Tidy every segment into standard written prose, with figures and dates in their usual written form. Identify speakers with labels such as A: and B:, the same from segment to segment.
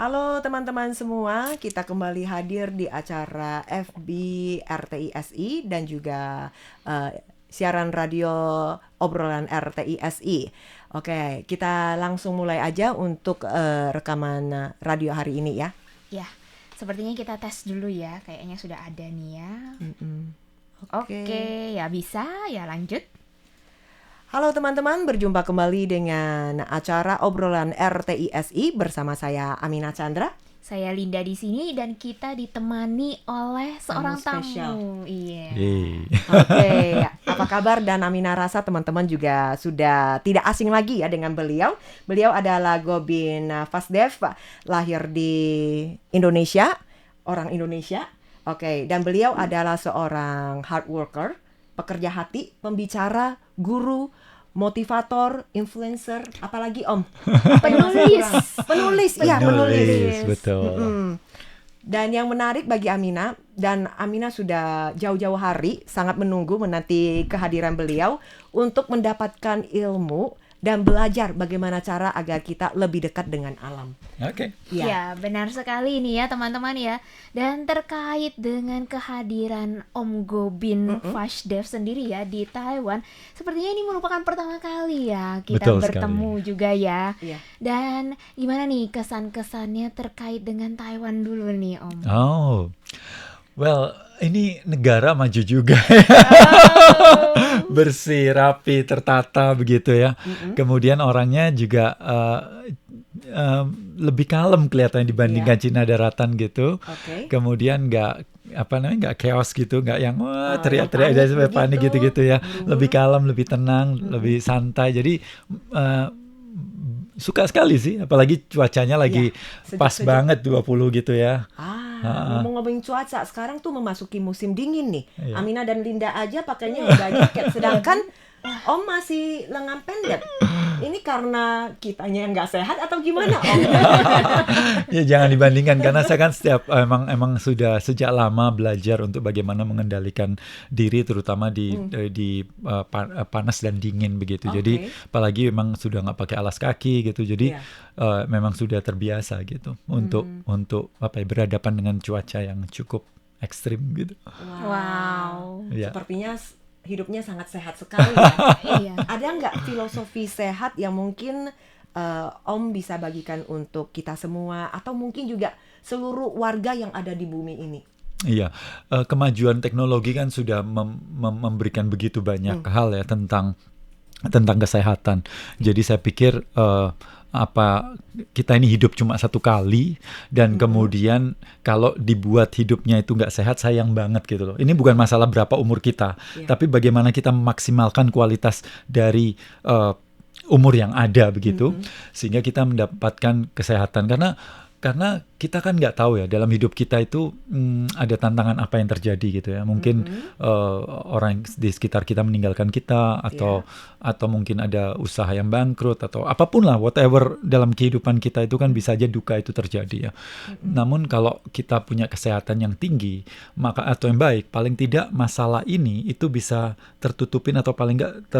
A: Halo teman-teman semua, kita kembali hadir di acara FB RTISI dan juga siaran radio obrolan RTISI. Oke, kita langsung mulai aja untuk rekaman radio hari ini ya.
B: Ya, sepertinya kita tes dulu ya, kayaknya sudah ada nih ya. Oke, ya bisa, ya lanjut.
A: Halo teman-teman, berjumpa kembali dengan acara obrolan RTISI bersama saya Amina Chandra.
B: Saya Linda di sini dan kita ditemani oleh seorang
A: spesial.
B: tamu. Iya.
A: Oke, apa kabar? Dan Amina rasa teman-teman juga sudah tidak asing lagi ya dengan beliau. Beliau adalah Gobin Fasdev, lahir di Indonesia, orang Indonesia. Oke, dan beliau adalah seorang hard worker, pekerja hati, pembicara, guru, motivator, influencer, apalagi Om? Penulis,
C: betul.
A: Dan yang menarik bagi Amina, dan Amina sudah jauh-jauh hari sangat menanti kehadiran beliau untuk mendapatkan ilmu dan belajar bagaimana cara agar kita lebih dekat dengan alam.
C: Oke.
B: Ya, benar sekali nih ya teman-teman ya. Dan terkait dengan kehadiran Om Gobin Fasdev sendiri ya di Taiwan, sepertinya ini merupakan pertama kali ya kita
C: Betul
B: bertemu
C: sekali.
B: juga ya.
A: Iya.
B: Dan gimana nih kesan-kesannya terkait dengan Taiwan dulu nih Om?
C: Oh, well, ini negara maju juga. Bersih, rapi, tertata begitu ya. Kemudian orangnya juga lebih kalem kelihatannya dibandingkan Cina daratan gitu.
A: Oke.
C: Kemudian nggak chaos gitu, nggak yang wah teriak-teriak
A: panik
C: aja sampai
A: begitu,
C: panik gitu-gitu ya.
A: buru-buru.
C: Lebih kalem, lebih tenang, lebih santai. Jadi suka sekali sih, apalagi cuacanya lagi pas
A: sejuk-sejuk.
C: banget 20 gitu ya.
A: Ngomong-ngomongin cuaca, sekarang tuh memasuki musim dingin nih.
C: Iya.
A: Amina dan Linda aja pakainya udah jaket, sedangkan Om masih lengan pendek. Ini karena kitanya yang nggak sehat atau gimana Om?
C: Ya jangan dibandingkan karena saya kan emang sudah sejak lama belajar untuk bagaimana mengendalikan diri terutama di panas dan dingin begitu.
A: Oke.
C: Jadi apalagi memang sudah nggak pakai alas kaki gitu. Jadi
A: Iya.
C: memang sudah terbiasa gitu untuk berhadapan dengan cuaca yang cukup ekstrim gitu.
B: Wow.
C: Ya.
A: Sepertinya hidupnya sangat sehat sekali ya.
B: Iya.
A: Ada nggak filosofi sehat yang mungkin Om bisa bagikan untuk kita semua atau mungkin juga seluruh warga yang ada di bumi ini?
C: Iya, kemajuan teknologi kan sudah memberikan begitu banyak hal ya tentang kesehatan. Jadi saya pikir kita ini hidup cuma satu kali dan kemudian kalau dibuat hidupnya itu nggak sehat sayang banget gitu loh. Ini bukan masalah berapa umur kita, tapi bagaimana kita memaksimalkan kualitas dari umur yang ada begitu sehingga kita mendapatkan kesehatan karena kita kan nggak tahu ya dalam hidup kita itu ada tantangan apa yang terjadi gitu ya. Mungkin orang di sekitar kita meninggalkan kita atau mungkin ada usaha yang bangkrut atau apapun lah, whatever dalam kehidupan kita itu kan bisa aja duka itu terjadi ya. Namun kalau kita punya kesehatan yang tinggi atau yang baik, paling tidak masalah ini itu bisa tertutupin atau paling nggak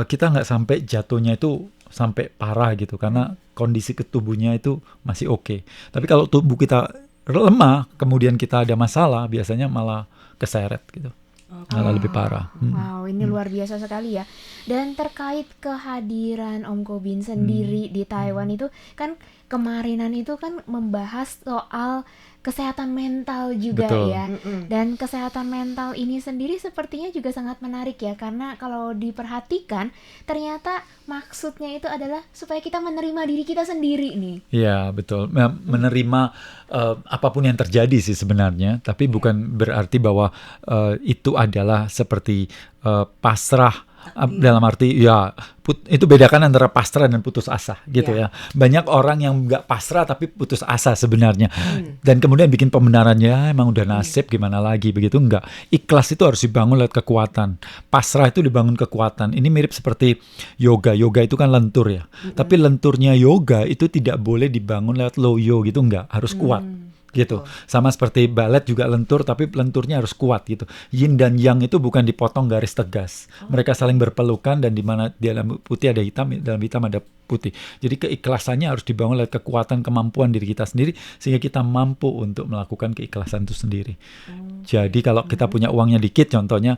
C: kita nggak sampai jatuhnya itu sampai parah gitu karena kondisi tubuhnya itu masih oke. Tapi kalau tubuh kita lemah, kemudian kita ada masalah, biasanya malah keseret gitu. Malah lebih parah.
B: Wow, ini luar biasa sekali ya. Dan terkait kehadiran Om Gobin sendiri di Taiwan itu kan kemarinan itu kan membahas soal kesehatan mental juga.
C: Betul.
B: Ya. Dan kesehatan mental ini sendiri sepertinya juga sangat menarik ya karena kalau diperhatikan ternyata maksudnya itu adalah supaya kita menerima diri kita sendiri nih.
C: Iya, betul. Menerima apapun yang terjadi sih sebenarnya, tapi bukan berarti bahwa itu adalah seperti pasrah. Dalam arti ya itu bedakan antara pasrah dan putus asa gitu ya. Banyak orang yang nggak pasrah tapi putus asa sebenarnya dan kemudian bikin pembenarannya emang udah nasib gimana lagi begitu. Enggak, ikhlas itu harus dibangun lewat kekuatan, pasrah itu dibangun kekuatan. Ini mirip seperti yoga itu kan lentur ya, tapi lenturnya yoga itu tidak boleh dibangun lewat loyo gitu, enggak, harus kuat. gitu.
A: Betul.
C: Sama seperti balet juga lentur, tapi lenturnya harus kuat gitu. Yin dan yang itu bukan dipotong garis tegas. Mereka saling berpelukan, dan di mana di dalam putih ada hitam, dalam hitam ada putih. Jadi keikhlasannya harus dibangun lewat kekuatan kemampuan diri kita sendiri, sehingga kita mampu untuk melakukan keikhlasan itu sendiri. Jadi kalau kita punya uangnya dikit, contohnya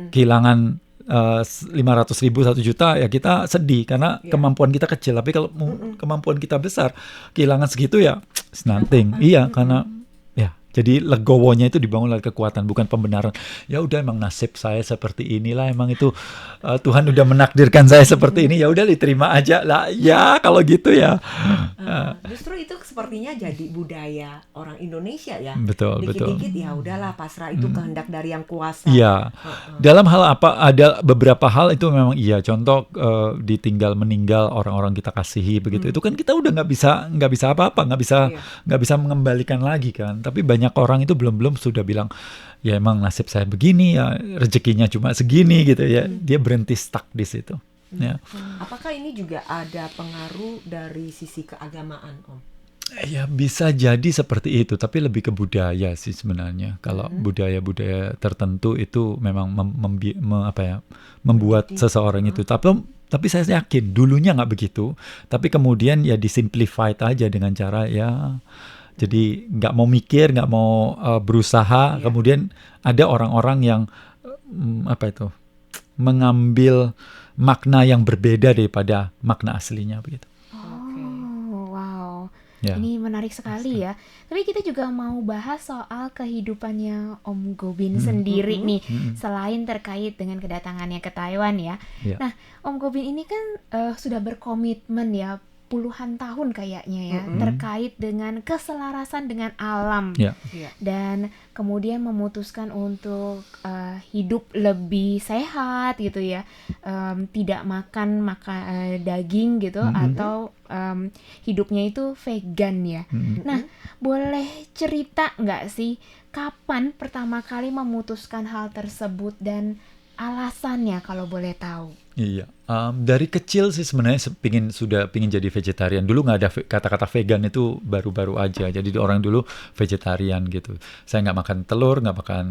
C: kehilangan 500.000, 1 juta, ya kita sedih karena kemampuan kita kecil. Tapi kalau kemampuan kita besar, kehilangan segitu ya it's nothing. Iya, karena ya jadi legowonya itu dibangun oleh kekuatan, bukan pembenaran. Ya udah, emang nasib saya seperti inilah, emang itu Tuhan udah menakdirkan saya seperti ini, ya udah diterima aja lah. Ya kalau gitu ya.
A: Justru itu sepertinya jadi budaya orang Indonesia ya.
C: Betul, betul.
A: Dikit-dikit ya udahlah, pasrah, itu kehendak dari yang kuasa.
C: Iya. Dalam hal apa, ada beberapa hal itu memang iya. Contoh ditinggal meninggal orang-orang kita kasihi begitu. Itu kan kita udah nggak bisa apa-apa, nggak bisa mengembalikan lagi kan. Tapi banyak orang itu belum sudah bilang, ya emang nasib saya begini ya, rezekinya cuma segini gitu ya. Dia berhenti stuck di situ. Ya.
A: Apakah ini juga ada pengaruh dari sisi keagamaan, Om?
C: Ya bisa jadi seperti itu, tapi lebih ke budaya sih sebenarnya. Kalau budaya-budaya tertentu itu memang membuat seseorang itu. Tapi saya yakin dulunya nggak begitu. Tapi kemudian ya disimplified aja dengan cara ya. Jadi nggak mau mikir, nggak mau berusaha. Kemudian ada orang-orang yang mengambil makna yang berbeda daripada makna aslinya begitu.
B: Oh, wow.
C: Ya.
B: Ini menarik sekali ya. Tapi kita juga mau bahas soal kehidupannya Om Gobin sendiri nih, selain terkait dengan kedatangannya ke Taiwan ya. Nah, Om Gobin ini kan sudah berkomitmen ya, puluhan tahun kayaknya ya, terkait dengan keselarasan dengan alam. Dan kemudian memutuskan untuk hidup lebih sehat gitu ya, tidak makan daging gitu, atau hidupnya itu vegan ya. Nah, boleh cerita nggak sih kapan pertama kali memutuskan hal tersebut dan alasannya kalau boleh tahu?
C: Iya, dari kecil sih sebenarnya pingin jadi vegetarian. Dulu nggak ada kata-kata vegan, itu baru-baru aja. Jadi orang dulu vegetarian gitu. Saya nggak makan telur, nggak makan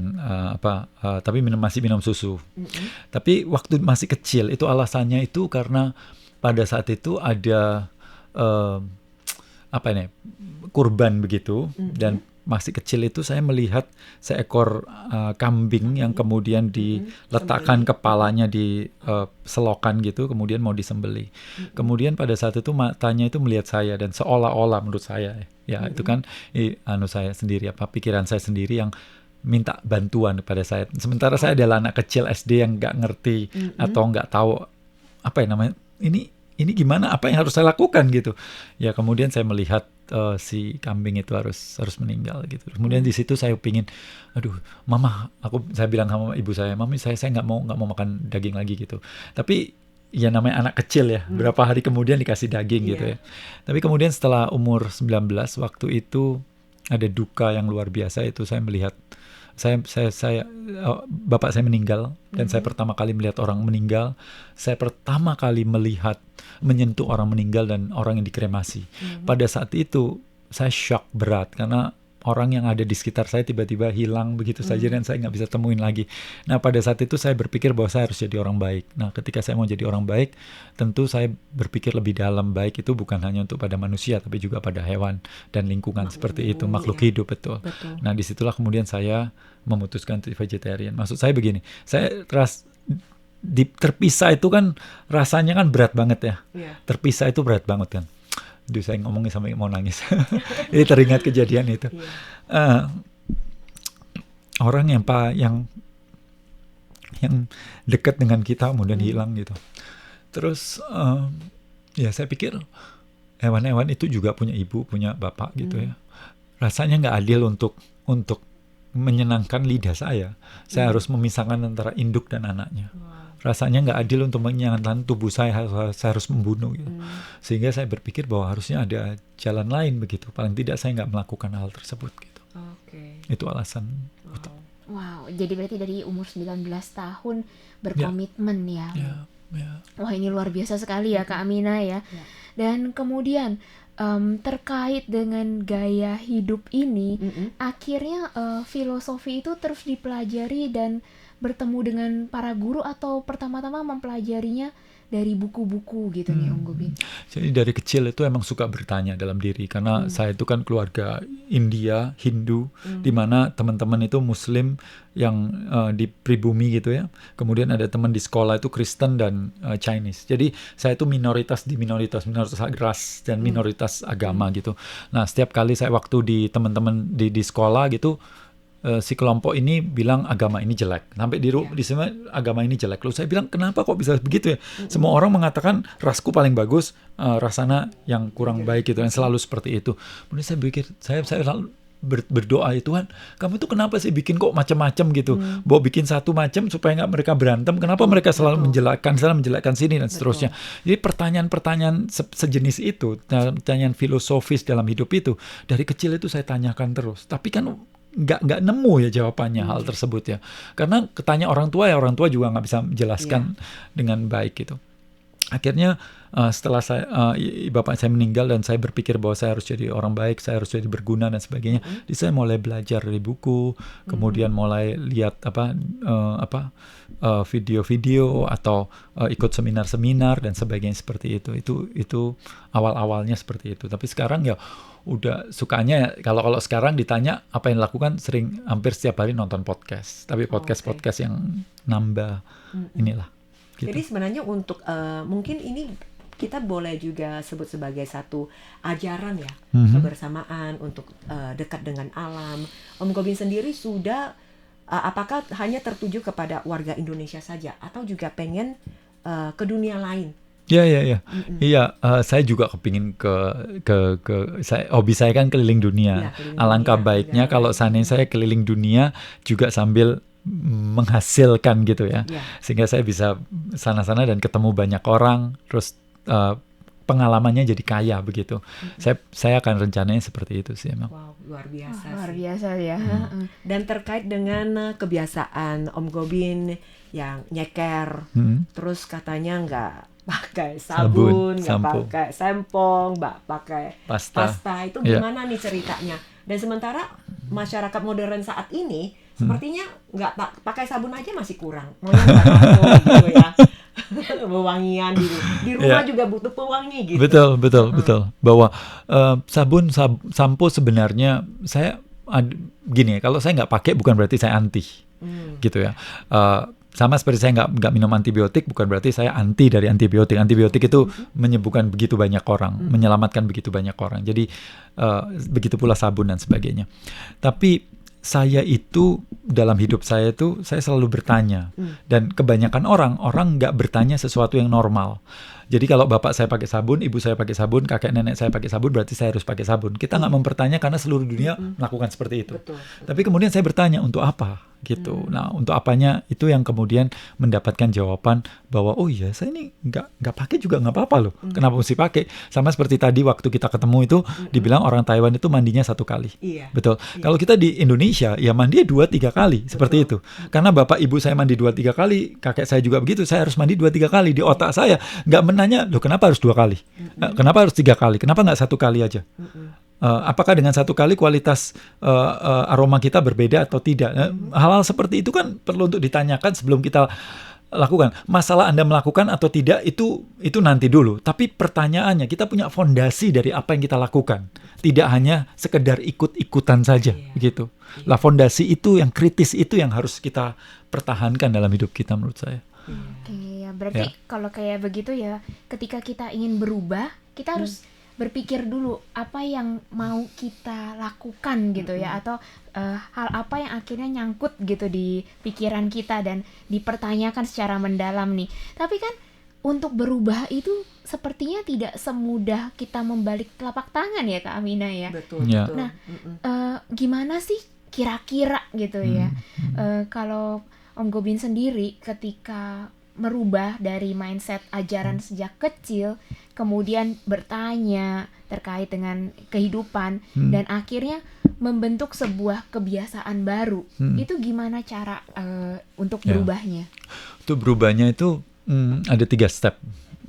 C: tapi masih minum susu. Tapi waktu masih kecil itu alasannya itu karena pada saat itu ada kurban begitu, dan masih kecil itu saya melihat seekor kambing yang kemudian diletakkan kepalanya di selokan gitu, kemudian mau disembelih. Kemudian pada saat itu matanya itu melihat saya, dan seolah-olah menurut saya ya itu kan saya sendiri, pikiran saya sendiri yang minta bantuan kepada saya. Sementara saya adalah anak kecil SD yang nggak ngerti atau nggak tahu ini gimana, apa yang harus saya lakukan gitu. Ya kemudian saya melihat si kambing itu harus meninggal gitu. Kemudian di situ saya pingin, mama, saya bilang sama ibu saya, mami, saya nggak mau makan daging lagi gitu. Tapi ya namanya anak kecil ya, berapa hari kemudian dikasih daging gitu ya. Tapi kemudian setelah umur 19, waktu itu ada duka yang luar biasa. Itu saya melihat bapak saya meninggal, dan saya pertama kali melihat orang meninggal. Saya pertama kali menyentuh orang meninggal dan orang yang dikremasi. Pada saat itu saya shock berat karena orang yang ada di sekitar saya tiba-tiba hilang begitu saja, dan saya nggak bisa temuin lagi. Nah pada saat itu saya berpikir bahwa saya harus jadi orang baik. Nah ketika saya mau jadi orang baik, tentu saya berpikir lebih dalam. Baik itu bukan hanya untuk pada manusia, tapi juga pada hewan dan lingkungan seperti itu, makhluk hidup. Betul. Nah disitulah kemudian saya memutuskan untuk vegetarian. Maksud saya begini, saya terpisah itu kan rasanya kan berat banget ya. Terpisah itu berat banget kan. Saya ngomongin sampai mau nangis. Ini teringat kejadian itu. Orang yang dekat dengan kita kemudian hilang gitu. Terus ya saya pikir hewan-hewan itu juga punya ibu, punya bapak gitu ya. Rasanya nggak adil untuk menyenangkan lidah saya. Saya harus memisahkan antara induk dan anaknya. Rasanya nggak adil untuk menyenangkan tubuh saya harus membunuh gitu. Sehingga saya berpikir bahwa harusnya ada jalan lain begitu. Paling tidak saya nggak melakukan hal tersebut gitu. Itu alasan.
B: Wow, jadi berarti dari umur 19 tahun berkomitmen ya. Wah ini luar biasa sekali ya Kak Amina ya. Dan kemudian terkait dengan gaya hidup ini,
A: Mm-mm.
B: akhirnya filosofi itu terus dipelajari dan bertemu dengan para guru, atau pertama-tama mempelajarinya dari buku-buku gitu nih Om Gobin?
C: Jadi dari kecil itu emang suka bertanya dalam diri, karena saya itu kan keluarga India, Hindu, di mana teman-teman itu Muslim yang di pribumi gitu ya. Kemudian ada teman di sekolah itu Kristen dan Chinese. Jadi saya itu minoritas ras dan minoritas agama gitu. Nah, setiap kali saya waktu di teman-teman di sekolah gitu, si kelompok ini bilang agama ini jelek. Sampai di sini agama ini jelek. Lalu saya bilang, kenapa kok bisa begitu ya? Semua orang mengatakan rasku paling bagus, rasana yang kurang baik gitu. Dan selalu seperti itu. Kemudian saya pikir, saya selalu berdoa, ya Tuhan, kamu itu kenapa sih bikin kok macam-macam gitu? Mau bikin satu macam supaya nggak mereka berantem. Kenapa mereka selalu menjelekkan sini dan seterusnya? Jadi pertanyaan-pertanyaan sejenis itu, pertanyaan filosofis dalam hidup itu, dari kecil itu saya tanyakan terus. Tapi kan nggak nemu ya jawabannya hal tersebut ya, karena ketanya orang tua juga nggak bisa menjelaskan dengan baik gitu. Akhirnya setelah bapak saya meninggal dan saya berpikir bahwa saya harus jadi orang baik, saya harus jadi berguna dan sebagainya. Jadi saya mulai belajar dari buku, kemudian mulai lihat video-video atau ikut seminar-seminar dan sebagainya seperti itu. Itu awal-awalnya seperti itu. Tapi sekarang ya udah sukanya ya, kalau sekarang ditanya apa yang dilakukan, hampir setiap hari nonton podcast. Tapi podcast yang nambah inilah. Gitu.
A: Jadi sebenarnya untuk mungkin ini kita boleh juga sebut sebagai satu ajaran ya, kebersamaan untuk dekat dengan alam. Om Gobin sendiri sudah apakah hanya tertuju kepada warga Indonesia saja atau juga pengen ke dunia lain?
C: Iya. Saya juga kepingin hobi saya kan keliling dunia. Alangkah baiknya kalau seandainya saya keliling dunia juga sambil menghasilkan gitu ya. Sehingga saya bisa sana-sana dan ketemu banyak orang, terus pengalamannya jadi kaya begitu. Saya akan rencananya seperti itu sih emang.
A: Wow, luar biasa.
B: Luar biasa ya.
A: Dan terkait dengan kebiasaan Om Gobin yang nyeker, terus katanya nggak pakai sabun, nggak pakai sempong, nggak pakai pasta. Itu gimana nih ceritanya? Dan sementara masyarakat modern saat ini sepertinya nggak pakai sabun aja masih kurang, maunya nggak langsung gitu ya. Pewangian di rumah juga butuh pewangi gitu.
C: Betul. Bahwa sampo sebenarnya saya gini ya, kalau saya nggak pakai bukan berarti saya anti, gitu ya. Sama seperti saya nggak minum antibiotik, bukan berarti saya anti dari antibiotik. Antibiotik itu menyembuhkan begitu banyak orang, menyelamatkan begitu banyak orang. Jadi begitu pula sabun dan sebagainya. Tapi saya itu dalam hidup saya itu saya selalu bertanya, dan kebanyakan orang nggak bertanya sesuatu yang normal. Jadi kalau bapak saya pakai sabun, ibu saya pakai sabun, kakek nenek saya pakai sabun, berarti saya harus pakai sabun. Kita nggak mempertanya karena seluruh dunia melakukan seperti itu.
A: Betul.
C: Tapi kemudian saya bertanya untuk apa gitu. Nah, untuk apanya itu yang kemudian mendapatkan jawaban bahwa oh iya, saya ini nggak pakai juga nggak apa-apa loh. Kenapa mesti pakai? Sama seperti tadi waktu kita ketemu itu dibilang orang Taiwan itu mandinya 1 kali.
A: Iya.
C: Betul. Kalau kita di Indonesia ya mandi 2-3 kali. Seperti itu. Karena bapak ibu saya mandi 2-3 kali, kakek saya juga begitu, saya harus mandi 2-3 kali. Di otak saya nggak menanya, loh kenapa harus 2 kali? Kenapa harus 3 kali? Kenapa nggak 1 kali aja? Apakah dengan 1 kali kualitas aroma kita berbeda atau tidak? Hal-hal seperti itu kan perlu untuk ditanyakan sebelum kita lakukan. Masalah Anda melakukan atau tidak itu nanti dulu. Tapi pertanyaannya, kita punya fondasi dari apa yang kita lakukan. Tidak hanya sekedar ikut-ikutan saja, gitu. Lah fondasi itu yang kritis, itu yang harus kita pertahankan dalam hidup kita menurut saya.
B: Iya, berarti kalau kayak begitu ya, ketika kita ingin berubah, kita harus berpikir dulu apa yang mau kita lakukan gitu ya, atau hal apa yang akhirnya nyangkut gitu di pikiran kita dan dipertanyakan secara mendalam nih. Tapi kan untuk berubah itu sepertinya tidak semudah kita membalik telapak tangan ya Kak Amina ya.
A: Betul.
B: Nah, gimana sih kira-kira gitu ya, kalau Om Gobin sendiri ketika merubah dari mindset ajaran sejak kecil, kemudian bertanya terkait dengan kehidupan, dan akhirnya membentuk sebuah kebiasaan baru, itu gimana cara untuk berubahnya?
C: Untuk berubahnya itu ada 3 step.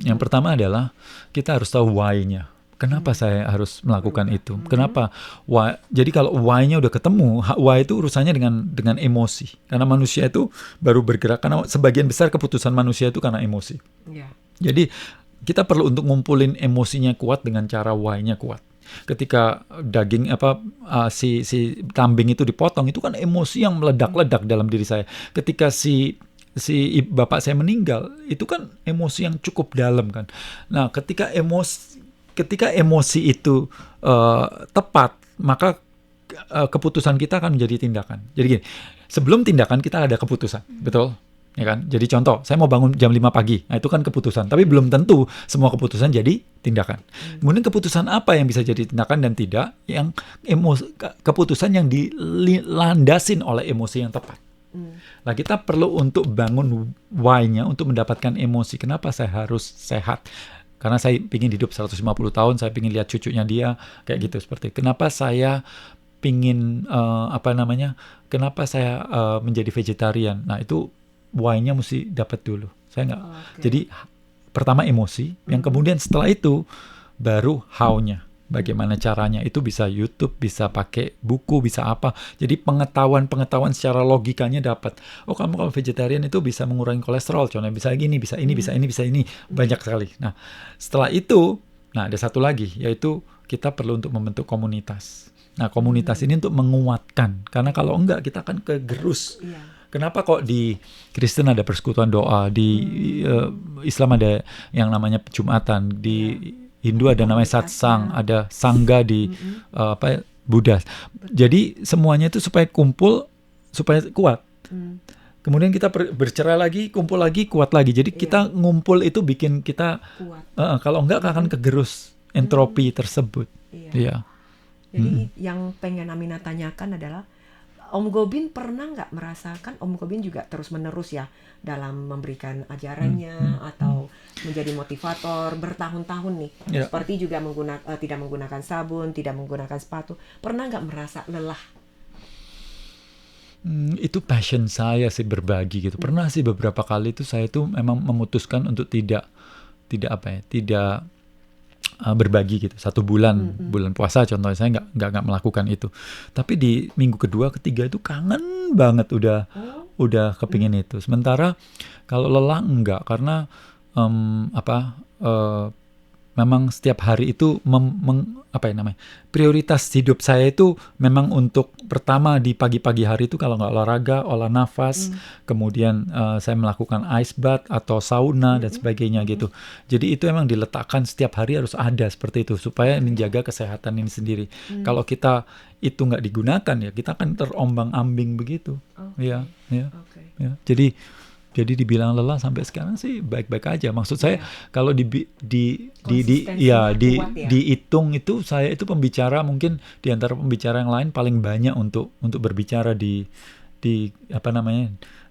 C: Yang pertama adalah kita harus tahu why-nya. Kenapa saya harus melakukan itu? Kenapa? Why? Jadi kalau why-nya udah ketemu, why itu urusannya dengan emosi. Karena manusia itu baru bergerak karena sebagian besar keputusan manusia itu karena emosi.
A: Ya.
C: Jadi kita perlu untuk ngumpulin emosinya kuat dengan cara why-nya kuat. Ketika daging si kambing itu dipotong, itu kan emosi yang meledak-ledak dalam diri saya. Ketika si bapak saya meninggal, itu kan emosi yang cukup dalam kan. Nah, ketika emosi itu tepat, maka keputusan kita akan menjadi tindakan. Jadi gini, sebelum tindakan kita ada keputusan, betul? Ya kan? Jadi contoh, saya mau bangun jam 5 pagi, nah itu kan keputusan. Tapi belum tentu semua keputusan jadi tindakan. Kemudian keputusan apa yang bisa jadi tindakan dan tidak, yang keputusan yang dilandasin oleh emosi yang tepat. Nah, kita perlu untuk bangun why-nya untuk mendapatkan emosi. Kenapa saya harus sehat? Karena saya pingin hidup 150 tahun, saya pingin lihat cucunya dia, kayak gitu seperti. Kenapa saya pingin kenapa saya menjadi vegetarian? Nah, itu why-nya mesti dapat dulu. Saya nggak. Jadi pertama emosi, yang kemudian setelah itu baru how-nya. Bagaimana caranya, itu bisa YouTube, bisa pakai buku, bisa apa. Jadi pengetahuan secara logikanya dapat. Oh, kamu kalau vegetarian itu bisa mengurangi kolesterol, contohnya bisa gini, bisa ini, bisa ini, bisa ini. Banyak sekali. Nah, setelah itu, ada satu lagi, yaitu kita perlu untuk membentuk komunitas. Nah, komunitas ini untuk menguatkan. Karena kalau enggak, kita akan kegerus. Kenapa kok di Kristen ada persekutuan doa, di Islam ada yang namanya Jumatan, di Hindu ada namanya satsang, ada sangga di Buddha. Jadi semuanya itu supaya kumpul, supaya kuat. Kemudian kita bercerai lagi, kumpul lagi, kuat lagi. Jadi kita ngumpul itu bikin kita kuat. Kalau enggak akan kegerus entropi tersebut. Iya.
A: Jadi yang pengen Amina tanyakan adalah, Om Gobin pernah nggak merasakan, Om Gobin juga terus-menerus ya dalam memberikan ajarannya atau menjadi motivator bertahun-tahun nih, seperti juga tidak menggunakan sabun, tidak menggunakan sepatu, pernah nggak merasa lelah?
C: Itu passion saya sih, berbagi gitu. Pernah sih beberapa kali itu saya tuh memang memutuskan untuk tidak berbagi gitu. 1 bulan bulan puasa contohnya saya nggak melakukan itu. Tapi di minggu kedua, ketiga itu kangen banget udah kepingin itu. Sementara kalau lelah enggak, karena memang setiap hari itu prioritas hidup saya itu memang untuk pertama di pagi-pagi hari itu kalau nggak olahraga, olah nafas, kemudian saya melakukan ice bath atau sauna dan sebagainya gitu. Jadi itu memang diletakkan setiap hari harus ada seperti itu supaya menjaga kesehatan ini sendiri. Kalau kita itu nggak digunakan ya kita akan terombang-ambing begitu. Ya. Jadi dibilang lelah sampai sekarang sih baik-baik aja. Maksud saya kalau dihitung itu saya itu pembicara mungkin di antara pembicara yang lain paling banyak untuk berbicara di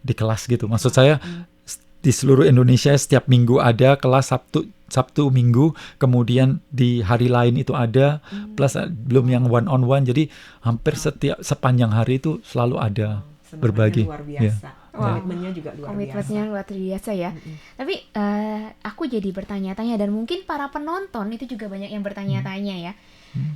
C: kelas gitu. Maksud saya di seluruh Indonesia setiap minggu ada kelas Sabtu Minggu, kemudian di hari lain itu ada, plus belum yang one on one. Jadi hampir sepanjang hari itu selalu ada berbagi.
A: Luar biasa. Komitmennya juga luar biasa.
B: Komitmennya luar biasa ya. Tapi aku jadi bertanya-tanya, dan mungkin para penonton itu juga banyak yang bertanya-tanya ya.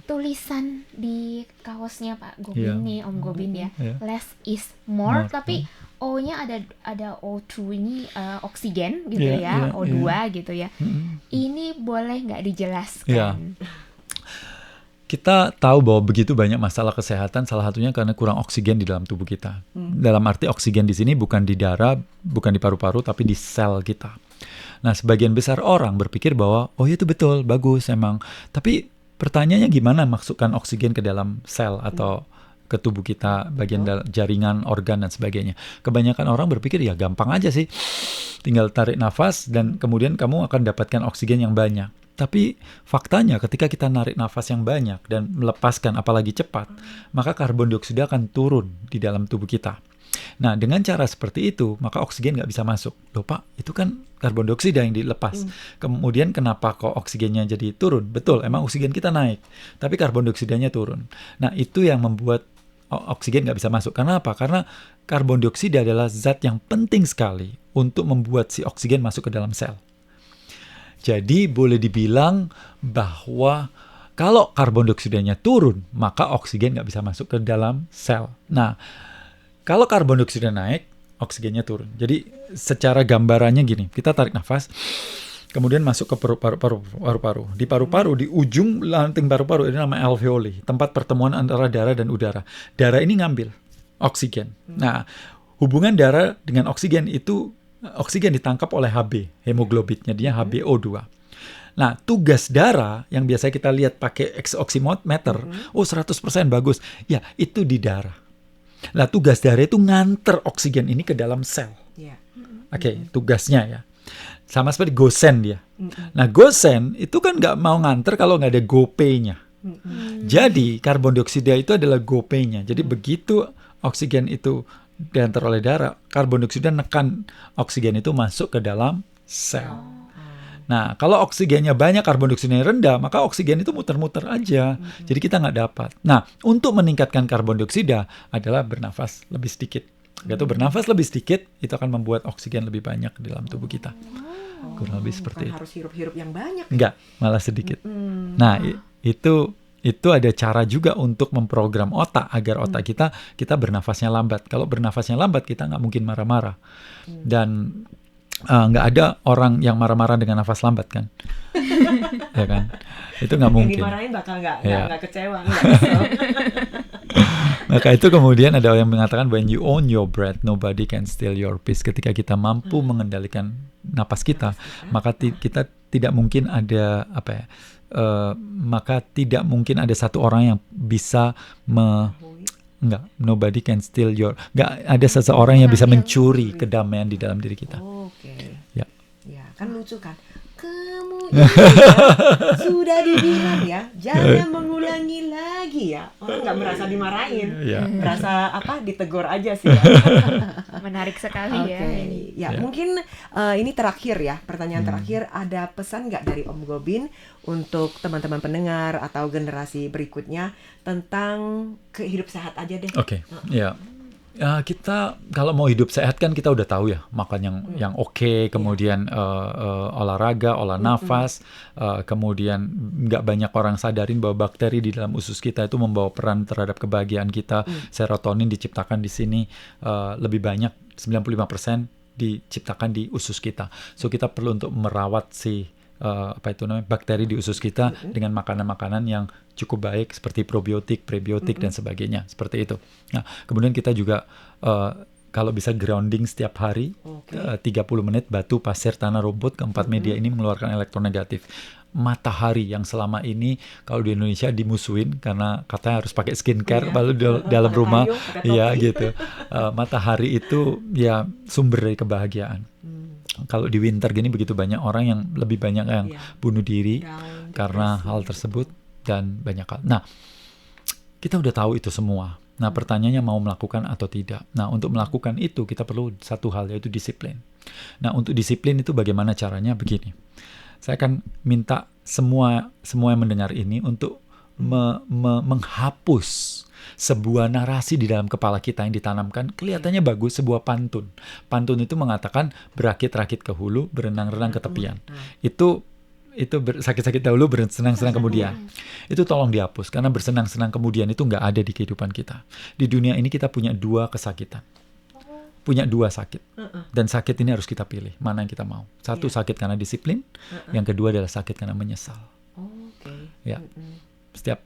B: Tulisan di kaosnya Pak Gobin nih, Om Gobin ya, less is more, tapi O-nya ada O2 ini oksigen gitu ya, O2 gitu ya. Ini boleh nggak dijelaskan?
C: Kita tahu bahwa begitu banyak masalah kesehatan, salah satunya karena kurang oksigen di dalam tubuh kita. Dalam arti oksigen di sini bukan di darah, bukan di paru-paru, tapi di sel kita. Nah, sebagian besar orang berpikir bahwa, oh itu betul, bagus emang. Tapi pertanyaannya gimana masukkan oksigen ke dalam sel atau ke tubuh kita, bagian jaringan, organ, dan sebagainya. Kebanyakan orang berpikir, ya gampang aja sih. Tinggal tarik nafas dan kemudian kamu akan dapatkan oksigen yang banyak. Tapi faktanya ketika kita narik nafas yang banyak dan melepaskan apalagi cepat, maka karbon dioksida akan turun di dalam tubuh kita. Nah, dengan cara seperti itu, maka oksigen nggak bisa masuk. Loh Pak, itu kan karbon dioksida yang dilepas. Kemudian kenapa kok oksigennya jadi turun? Betul, emang oksigen kita naik, tapi karbon dioksidanya turun. Nah, itu yang membuat oksigen nggak bisa masuk. Karena apa? Karena karbon dioksida adalah zat yang penting sekali untuk membuat si oksigen masuk ke dalam sel. Jadi boleh dibilang bahwa kalau karbon dioksidanya turun, maka oksigen nggak bisa masuk ke dalam sel. Nah, kalau karbon dioksida naik, oksigennya turun. Jadi secara gambarannya gini, kita tarik nafas, kemudian masuk ke paru-paru. Di paru-paru, di ujung lanting paru-paru, ini namanya alveoli, tempat pertemuan antara darah dan udara. Darah ini ngambil oksigen. Nah, hubungan darah dengan oksigen itu, oksigen ditangkap oleh Hb, hemoglobinnya, dia HbO2. Nah, tugas darah yang biasa kita lihat pakai oximeter, 100% bagus. Ya, itu di darah. Nah, tugas darah itu nganter oksigen ini ke dalam sel. Oke, tugasnya ya. Sama seperti gosen dia. Nah, gosen itu kan nggak mau nganter kalau nggak ada GoPay-nya. Jadi, karbon dioksida itu adalah GoPay-nya. Jadi, begitu oksigen itu diantar oleh darah, karbon dioksida nekan oksigen itu masuk ke dalam sel. Nah, kalau oksigennya banyak, karbon dioksidanya rendah, maka oksigen itu muter-muter aja. Jadi kita nggak dapat. Nah, untuk meningkatkan karbon dioksida adalah bernafas lebih sedikit. Begitu bernafas lebih sedikit, itu akan membuat oksigen lebih banyak di dalam tubuh kita. Kurang lebih seperti itu.
A: Harus hirup-hirup yang banyak.
C: Enggak, malah sedikit. Nah, itu ada cara juga untuk memprogram otak agar otak kita bernafasnya lambat. Kalau bernafasnya lambat, kita nggak mungkin marah-marah. Dan nggak ada orang yang marah-marah dengan nafas lambat kan, ya kan? Itu nggak mungkin.
A: Yang dimarahin bakal nggak kecewa, nggak
C: Maka itu kemudian ada yang mengatakan when you own your breath, nobody can steal your peace. Ketika kita mampu mengendalikan napas kita, maka kita tidak mungkin ada maka tidak mungkin ada satu orang yang bisa Enggak, nobody can steal your. Enggak ada seseorang yang bisa mencuri kedamaian di dalam diri kita.
A: Oke.
C: Ya.
A: Ya, kan lucu kan. Kamu sudah dibilang ya, jangan mengulangi lagi ya. Orang nggak merasa dimarahin, merasa ditegur aja sih. Ya.
B: Menarik sekali ya.
A: Ya, mungkin ini terakhir ya, pertanyaan terakhir. Ada pesan nggak dari Om Gobin untuk teman-teman pendengar atau generasi berikutnya tentang hidup sehat aja deh?
C: Oke. Ya. Kita kalau mau hidup sehat kan kita udah tahu ya, makan yang oke, kemudian olahraga, olah nafas, kemudian nggak banyak orang sadarin bahwa bakteri di dalam usus kita itu membawa peran terhadap kebahagiaan kita. Serotonin diciptakan di sini lebih banyak, 95% diciptakan di usus kita. So kita perlu untuk merawat bakteri di usus kita dengan makanan-makanan yang cukup baik seperti probiotik, prebiotik dan sebagainya, seperti itu. Nah, kemudian kita juga kalau bisa grounding setiap hari, 30 menit, batu, pasir, tanah, rumput, keempat media ini mengeluarkan elektronegatif. Matahari yang selama ini kalau di Indonesia dimusuhin karena katanya harus pakai skincare lalu di dalam rumah, iya gitu. Matahari itu ya sumber dari kebahagiaan. Kalau di winter gini begitu banyak orang yang lebih banyak yang bunuh diri karena hal tersebut dan banyak hal. Nah, kita udah tahu itu semua. Nah, pertanyaannya mau melakukan atau tidak. Nah, untuk melakukan itu kita perlu satu hal, yaitu disiplin. Nah, untuk disiplin itu bagaimana caranya? Begini. Saya akan minta semua yang mendengar ini untuk menghapus sebuah narasi di dalam kepala kita yang ditanamkan, kelihatannya bagus, sebuah pantun. Pantun itu mengatakan berakit-rakit ke hulu, berenang-renang ke tepian. Itu sakit-sakit dahulu, bersenang-senang kemudian. Itu tolong dihapus, karena bersenang-senang kemudian itu nggak ada di kehidupan kita. Di dunia ini kita punya dua kesakitan. Punya dua sakit. Dan sakit ini harus kita pilih, mana yang kita mau. Satu sakit karena disiplin, yang kedua adalah sakit karena menyesal. Ya. Setiap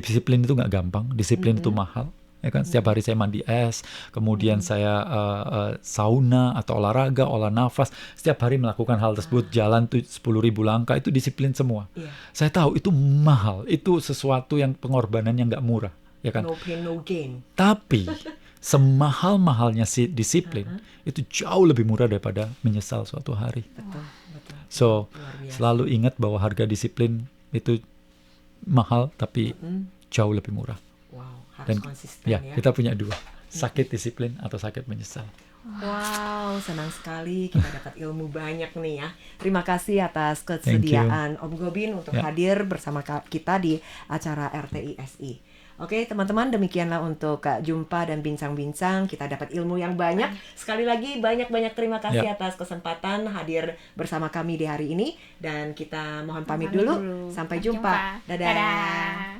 C: disiplin itu nggak gampang, disiplin itu mahal, ya kan? Setiap hari saya mandi es, kemudian saya sauna atau olahraga, olah nafas, setiap hari melakukan hal tersebut, jalan tuh 10.000 langkah, itu disiplin semua. Saya tahu itu mahal, itu sesuatu yang pengorbanannya nggak murah, ya kan?
A: No pain, no gain.
C: Tapi semahal-mahalnya disiplin itu jauh lebih murah daripada menyesal suatu hari.
A: Betul.
C: So selalu ingat bahwa harga disiplin itu mahal tapi jauh lebih murah.
A: Wow, harus
C: dan
A: konsisten
C: ya. Kita punya dua, sakit disiplin atau sakit menyesal.
A: Wow, senang sekali kita dapat ilmu banyak nih ya. Terima kasih atas kesediaan Om Gobin untuk hadir bersama kita di acara RTI SI. Oke, teman-teman, demikianlah untuk jumpa dan bincang-bincang. Kita dapat ilmu yang banyak. Sekali lagi banyak-banyak terima kasih atas kesempatan hadir bersama kami di hari ini, dan kita mohon pamit dulu. Sampai jumpa. Dadah.
B: Dadah.